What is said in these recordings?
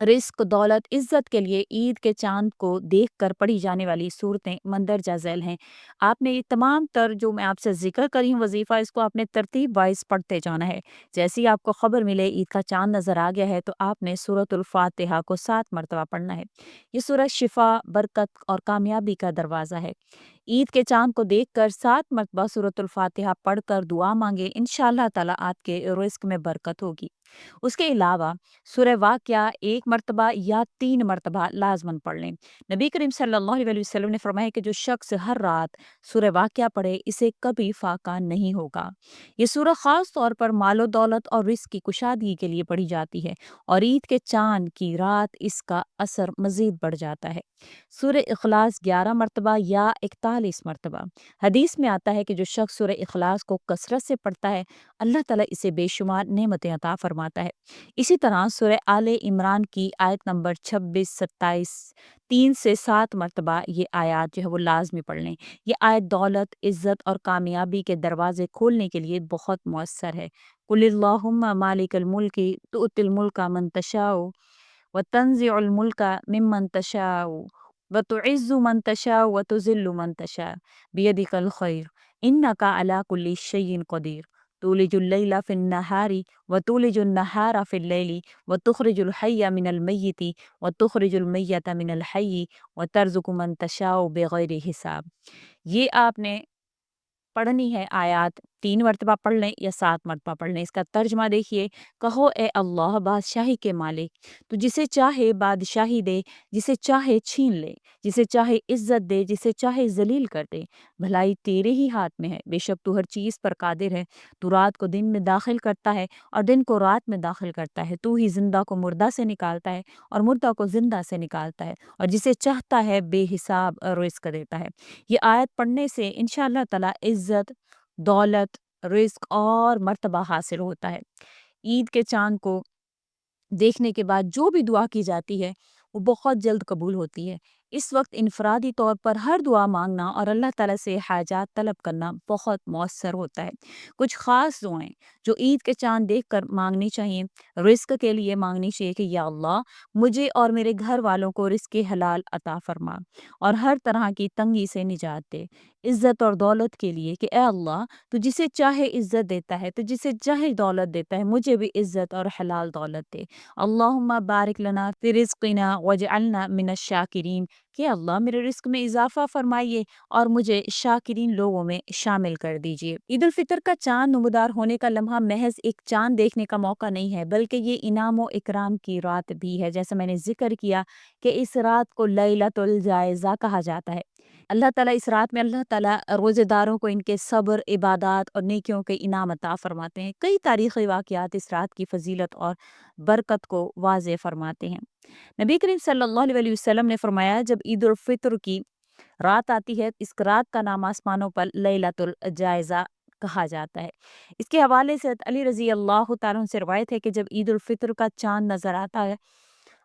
رزق، دولت، عزت کے لیے عید کے چاند کو دیکھ کر پڑھی جانے والی صورتیں مندرجہ ذیل ہیں۔ آپ نے یہ تمام تر جو میں آپ سے ذکر کری ہوں وظیفہ، اس کو آپ نے ترتیب وائز پڑھتے جانا ہے۔ جیسے ہی آپ کو خبر ملے عید کا چاند نظر آ گیا ہے تو آپ نے سورۃ الفاتحہ کو 7 مرتبہ پڑھنا ہے۔ یہ سورہ شفا، برکت اور کامیابی کا دروازہ ہے۔ عید کے چاند کو دیکھ کر 7 مرتبہ سورۃ الفاتحہ پڑھ کر دعا مانگے، انشاءاللہ تعالیٰ آپ کے رزق میں برکت ہوگی۔ اس کے علاوہ سورہ واقعہ 1 مرتبہ یا 3 مرتبہ لازماً پڑھ لیں۔ نبی کریم صلی اللہ علیہ وسلم نے فرمایا کہ جو شخص ہر رات سورہ واقعہ پڑھے اسے کبھی فاقہ نہیں ہوگا۔ یہ سورہ خاص طور پر مال و دولت اور رزق کی کشادگی کے لیے پڑھی جاتی ہے، اور عید کے چاند کی رات اس کا اثر مزید بڑھ جاتا ہے۔ سورہ اخلاص 11 مرتبہ یا 41 مرتبہ۔ حدیث میں آتا ہے کہ جو شخص سورہ اخلاص کو کثرت سے پڑھتا ہے اللہ تعالیٰ اسے بے شمار نعمتیں عطا فرماتا ہے۔ اسی طرح سورہ آل عمران کی آیت نمبر 26، 27، 3 سے 7 مرتبہ یہ آیات جو ہے وہ لازمی پڑھ لیں۔ یہ آیت دولت، عزت اور کامیابی کے دروازے کھولنے کے لیے بہت مؤثر ہے۔ قل اللہم مالک الملک تؤتی الملک من تشاء وتنزع الملک ممن تشاء وتعز من تشاء وتذل من تشاء بیدک الخیر انک علی کل شیء قدیر تولج اللیل فی النہار وتولج النہار فی اللیل وتخرج الحی من المیت وتخرج المیت من الحی وترزق من تشاء بغیر حساب۔ یہ آپ نے پڑھنی ہے آیات 3 مرتبہ پڑھ لیں یا 7 مرتبہ پڑھ لیں۔ اس کا ترجمہ دیکھیے، کہو اے اللہ بادشاہی کے مالک، تو جسے چاہے بادشاہی دے، جسے چاہے چھین لے، جسے چاہے عزت دے، جسے چاہے ذلیل کر دے، بھلائی تیرے ہی ہاتھ میں ہے، بے شک تو ہر چیز پر قادر ہے۔ تو رات کو دن میں داخل کرتا ہے اور دن کو رات میں داخل کرتا ہے، تو ہی زندہ کو مردہ سے نکالتا ہے اور مردہ کو زندہ سے نکالتا ہے، اور جسے چاہتا ہے بے حساب رزق دیتا ہے۔ یہ آیت پڑھنے سے انشاءاللہ تعالی عزت، دولت، رزق اور مرتبہ حاصل ہوتا ہے۔ عید کے چاند کو دیکھنے کے بعد جو بھی دعا کی جاتی ہے وہ بہت جلد قبول ہوتی ہے۔ اس وقت انفرادی طور پر ہر دعا مانگنا اور اللہ تعالیٰ سے حاجات طلب کرنا بہت مؤثر ہوتا ہے۔ کچھ خاص دعائیں جو عید کے چاند دیکھ کر مانگنی چاہیے، رزق کے لیے مانگنی چاہیے کہ یا اللہ مجھے اور میرے گھر والوں کو رزق حلال عطا فرما اور ہر طرح کی تنگی سے نجات دے۔ عزت اور دولت کے لیے کہ اے اللہ تو جسے چاہے عزت دیتا ہے، تو جسے چاہے دولت دیتا ہے، مجھے بھی عزت اور حلال دولت دے۔ اللہم بارک لنا فی رزقنا وجعلنا من الشاکرین، کہ اللہ میرے رزق میں اضافہ فرمائیے اور مجھے شاکرین لوگوں میں شامل کر دیجیے۔ عید الفطر کا چاند نمودار ہونے کا لمحہ محض ایک چاند دیکھنے کا موقع نہیں ہے، بلکہ یہ انعام و اکرام کی رات بھی ہے۔ جیسا میں نے ذکر کیا کہ اس رات کو لیلۃ الجائزہ کہا جاتا ہے۔ اللہ تعالیٰ اس رات میں اللہ تعالیٰ روزے داروں کو ان کے صبر، عبادات اور نیکیوں کے انعام عطا فرماتے ہیں۔ کئی تاریخی واقعات اس رات کی فضیلت اور برکت کو واضح فرماتے ہیں۔ نبی کریم صلی اللہ علیہ وسلم نے فرمایا جب عید الفطر کی رات آتی ہے اس رات کا نام آسمانوں پر لیلۃ الجائزہ کہا جاتا ہے۔ اس کے حوالے سے علی رضی اللہ تعالیٰ عنہ سے روایت ہے کہ جب عید الفطر کا چاند نظر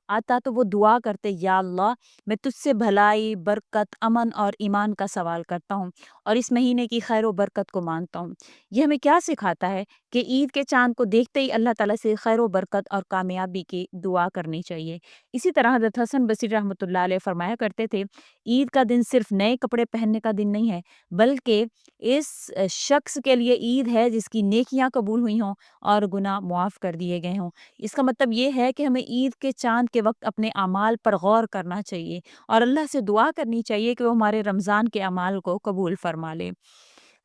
آتا تو وہ دعا کرتے یا اللہ میں تجھ سے بھلائی، برکت، امن اور ایمان کا سوال کرتا ہوں اور اس مہینے کی خیر و برکت کو مانگتا ہوں۔ یہ ہمیں کیا سکھاتا ہے کہ عید کے چاند کو دیکھتے ہی اللہ تعالیٰ سے خیر و برکت اور کامیابی کی دعا کرنی چاہیے۔ اسی طرح حضرت حسن بصری رحمۃ اللہ علیہ فرمایا کرتے تھے عید کا دن صرف نئے کپڑے پہننے کا دن نہیں ہے، بلکہ اس شخص کے لیے عید ہے جس کی نیکیاں قبول ہوئی ہوں اور گناہ معاف کر دیے گئے ہوں۔ اس کا مطلب یہ ہے کہ ہمیں عید کے چاند کے وقت اپنے اعمال پر غور کرنا چاہیے اور اللہ سے دعا کرنی چاہیے کہ وہ ہمارے رمضان کے اعمال کو قبول فرما لے۔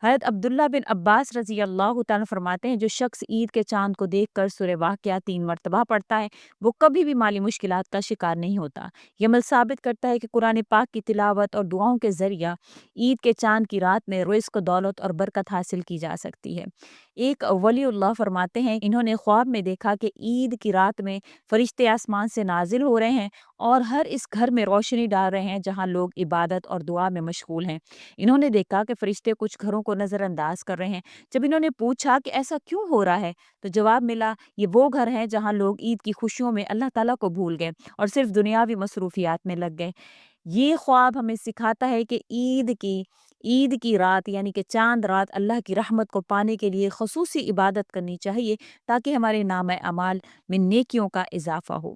حضرت عبداللہ بن عباس رضی اللہ تعالیٰ فرماتے ہیں جو شخص عید کے چاند کو دیکھ کر سورہ واقعہ 3 مرتبہ پڑھتا ہے وہ کبھی بھی مالی مشکلات کا شکار نہیں ہوتا۔ یہ عمل ثابت کرتا ہے کہ قرآن پاک کی تلاوت اور دعاؤں کے ذریعہ عید کے چاند کی رات میں رزق، دولت اور برکت حاصل کی جا سکتی ہے۔ ایک ولی اللہ فرماتے ہیں انہوں نے خواب میں دیکھا کہ عید کی رات میں فرشتے آسمان سے نازل ہو رہے ہیں اور ہر اس گھر میں روشنی ڈال رہے ہیں جہاں لوگ عبادت اور دعا میں مشغول ہیں۔ انہوں نے دیکھا کہ فرشتے کچھ گھروں کو نظر انداز کر رہے ہیں۔ جب انہوں نے پوچھا کہ ایسا کیوں ہو رہا ہے تو جواب ملا یہ وہ گھر ہیں جہاں لوگ عید کی خوشیوں میں اللہ تعالیٰ کو بھول گئے اور صرف دنیاوی مصروفیات میں لگ گئے۔ یہ خواب ہمیں سکھاتا ہے کہ عید کی رات یعنی کہ چاند رات اللہ کی رحمت کو پانے کے لیے خصوصی عبادت کرنی چاہیے تاکہ ہمارے نام اعمال میں نیکیوں کا اضافہ ہو۔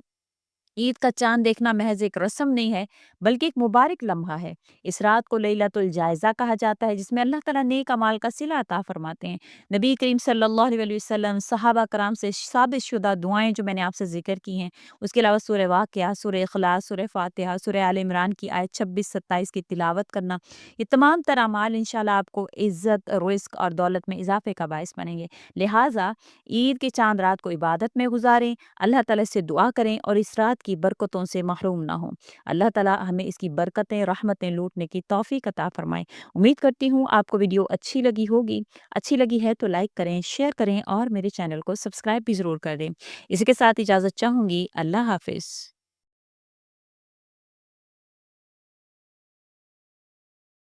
عید کا چاند دیکھنا محض ایک رسم نہیں ہے بلکہ ایک مبارک لمحہ ہے۔ اس رات کو لیلۃ الجائزہ کہا جاتا ہے جس میں اللہ تعالیٰ نیک اعمال کا صلہ عطا فرماتے ہیں۔ نبی کریم صلی اللہ علیہ وسلم، صحابہ کرام سے ثابت شدہ دعائیں جو میں نے آپ سے ذکر کی ہیں، اس کے علاوہ سورہ واقعہ، سورہ اخلاص، سورہ فاتحہ، سورہ آل عمران کی آیت 26-27 کی تلاوت کرنا، یہ تمام تر اعمال انشاءاللہ آپ کو عزت، رزق اور دولت میں اضافے کا باعث بنیں گے۔ لہٰذا عید کے چاند رات کو عبادت میں گزاریں، اللہ تعالیٰ سے دعا کریں اور اس رات کی برکتوں سے محروم نہ ہوں۔ اللہ تعالیٰ ہمیں اس کی برکتیں، رحمتیں لوٹنے کی توفیق عطا فرمائے۔ امید کرتی ہوں آپ کو ویڈیو اچھی لگی ہوگی۔ اچھی لگی ہے تو لائک کریں، شیئر کریں اور میرے چینل کو سبسکرائب بھی ضرور کر دیں۔ اسی کے ساتھ اجازت چاہوں گی۔ اللہ حافظ۔